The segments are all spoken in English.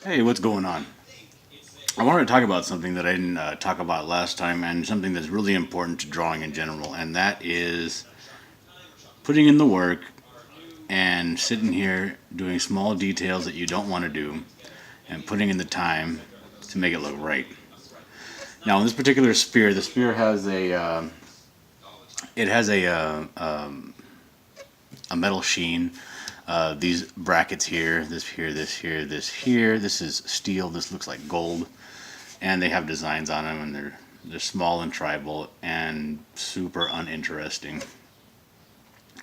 Hey, what's going on? I wanted to talk about something that I didn't talk about last time, and something that's really important to drawing in general, and that is putting in the work and sitting here doing small details that you don't want to do and putting in the time to make it look right. Now, in this particular spear, the spear has a metal sheen. These brackets here, this here, this here, this here. This is steel. This looks like gold, and they have designs on them, and they're small and tribal and super uninteresting.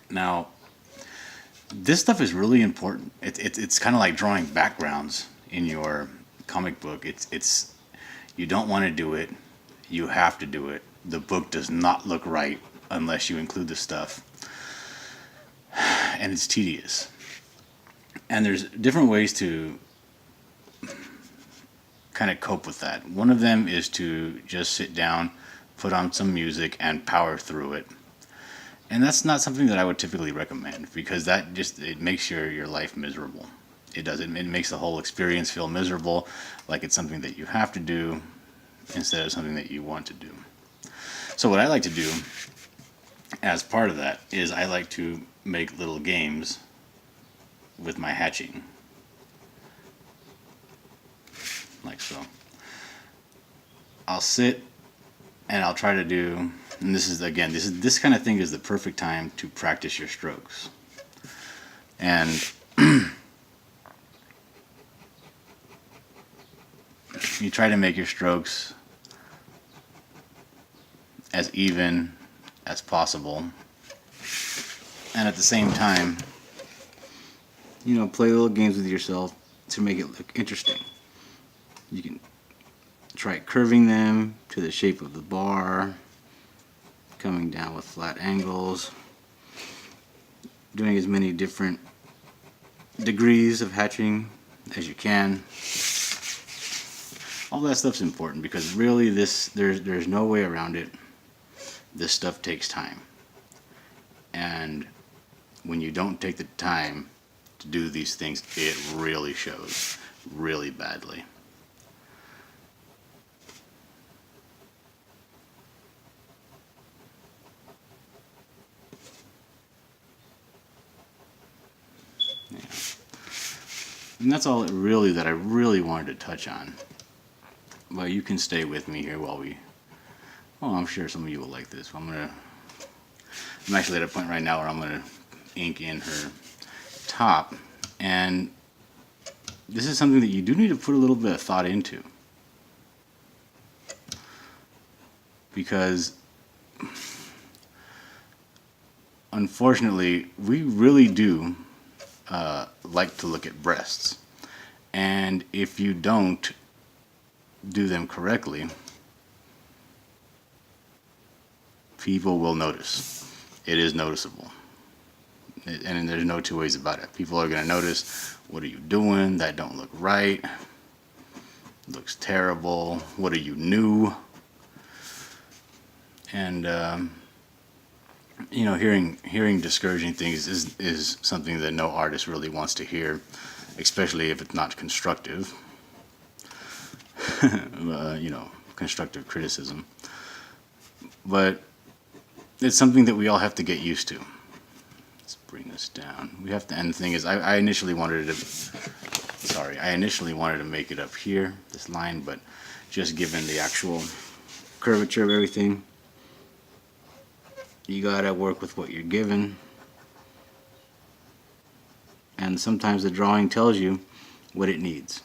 Now, this stuff is really important. It's kind of like drawing backgrounds in your comic book. It's you don't want to do it, you have to do it. The book does not look right unless you include the stuff, and it's tedious. And there's different ways to kind of cope with that. One of them is to just sit down, put on some music, and power through it. And that's not something that I would typically recommend because that just it makes your life miserable. It does. It makes the whole experience feel miserable, like it's something that you have to do instead of something that you want to do. So what I like to do as part of that is I like to make little games with my hatching, like so. I'll sit and I'll try to do, and this is again, this kind of thing is the perfect time to practice your strokes. And you try to make your strokes as even as possible, and at the same time, play little games with yourself to make it look interesting. You can try curving them to the shape of the bar, coming down with flat angles, doing as many different degrees of hatching as you can. All that stuff's important because really there's no way around it. This stuff takes time. And when you don't take the time to do these things, it really shows really badly. Yeah. And that's all really that I really wanted to touch on. But you can stay with me here while we. Well, I'm sure some of you will like this. I'm actually at a point right now where I'm gonna ink in her top, and this is something that you do need to put a little bit of thought into because unfortunately we really do like to look at breasts, and if you don't do them correctly, people will notice. It is noticeable. And there's no two ways about it. People are going to notice, what are you doing? That don't look right. Looks terrible. What are you new? And hearing discouraging things is something that no artist really wants to hear, especially if it's not constructive. Constructive criticism. But it's something that we all have to get used to. Let's bring this down. We have to. And the thing is, I initially wanted to make it up here, this line, but just given the actual curvature of everything, you gotta work with what you're given. And sometimes the drawing tells you what it needs,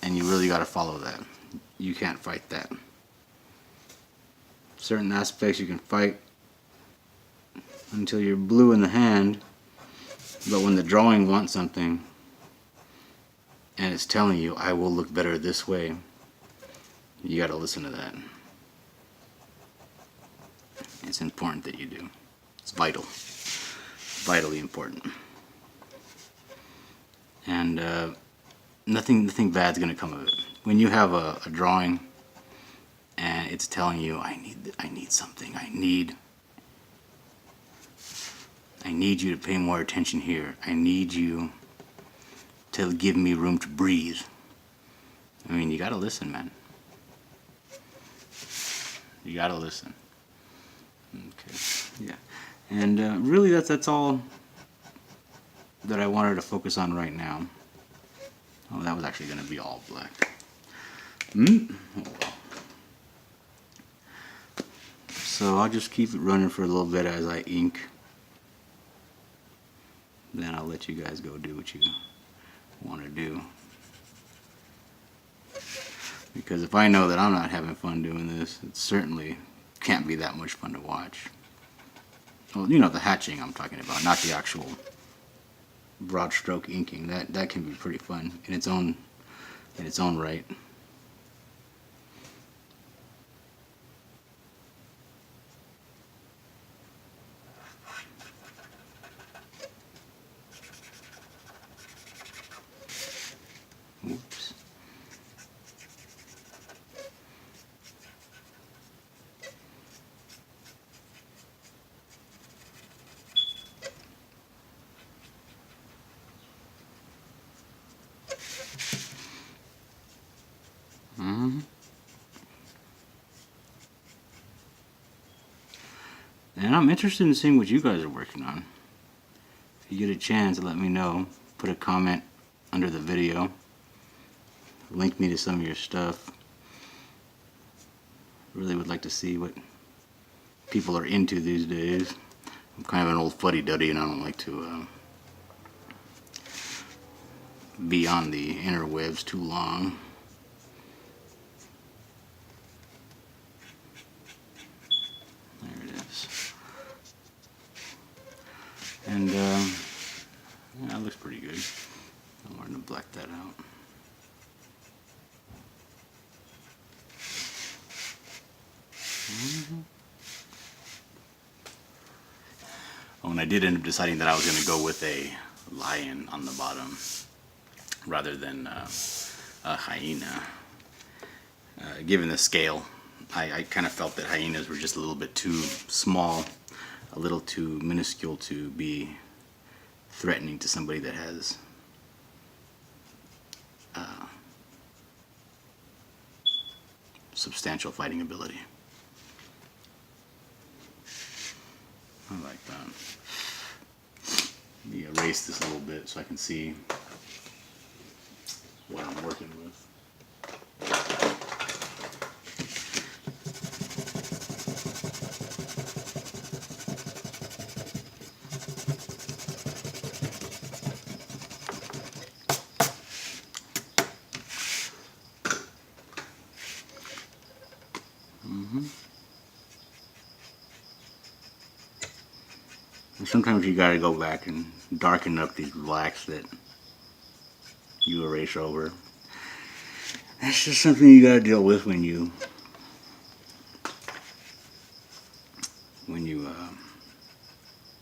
and you really gotta follow that. You can't fight that. Certain aspects you can fight until you're blue in the hand, but when the drawing wants something and it's telling you, I will look better this way, you gotta listen to that. It's important that you do. It's vital. Vitally important. And nothing bad's gonna come of it. When you have a drawing and it's telling you, I need something, I need you to pay more attention here. I need you to give me room to breathe. I mean, you gotta listen, man. You gotta listen. Okay, yeah. And really, that's all that I wanted to focus on right now. Oh, that was actually gonna be all black. Oh, well. So I'll just keep it running for a little bit as I ink. Then I'll let you guys go do what you want to do. Because if I know that I'm not having fun doing this, it certainly can't be that much fun to watch. Well, you know, the hatching I'm talking about, not the actual broad stroke inking. That can be pretty fun in its own right. Oops. And I'm interested in seeing what you guys are working on. If you get a chance, let me know. Put a comment under the video. Link me to some of your stuff. Really would like to see what people are into these days. I'm kind of an old fuddy-duddy and I don't like to be on the interwebs too long. There it is. And yeah, that looks pretty good. I'm going to black that out. Oh, and I did end up deciding that I was going to go with a lion on the bottom rather than a hyena. Given the scale, I kind of felt that hyenas were just a little bit too small, a little too minuscule to be threatening to somebody that has substantial fighting ability. I like that. Let me erase this a little bit so I can see what I'm working with. Sometimes you gotta go back and darken up these blacks that you erase over. That's just something you gotta deal with when you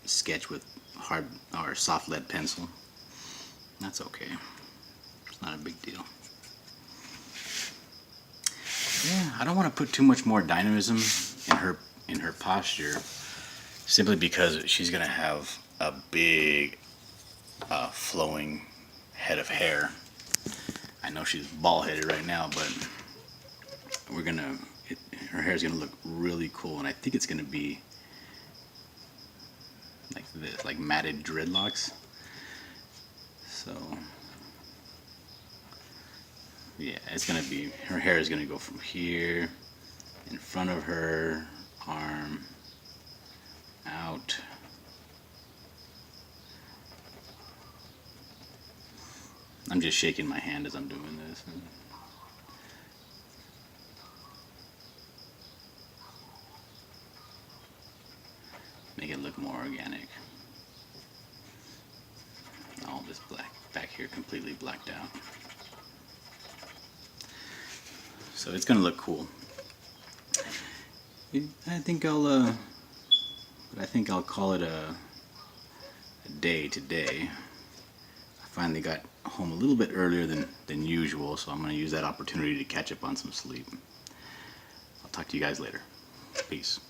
sketch with hard or soft lead pencil. That's okay. It's not a big deal. Yeah, I don't want to put too much more dynamism in her posture, simply because she's gonna have a big flowing head of hair. I know she's bald-headed right now, but her hair is gonna look really cool, and I think it's gonna be like this, like matted dreadlocks. So yeah, it's gonna be, her hair is gonna go from here, in front of her arm, out. I'm just shaking my hand as I'm doing this. Make it look more organic. All this black back here completely blacked out. So it's gonna look cool. I think I'll call it a day today. I finally got home a little bit earlier than usual, so I'm gonna use that opportunity to catch up on some sleep. I'll talk to you guys later. Peace.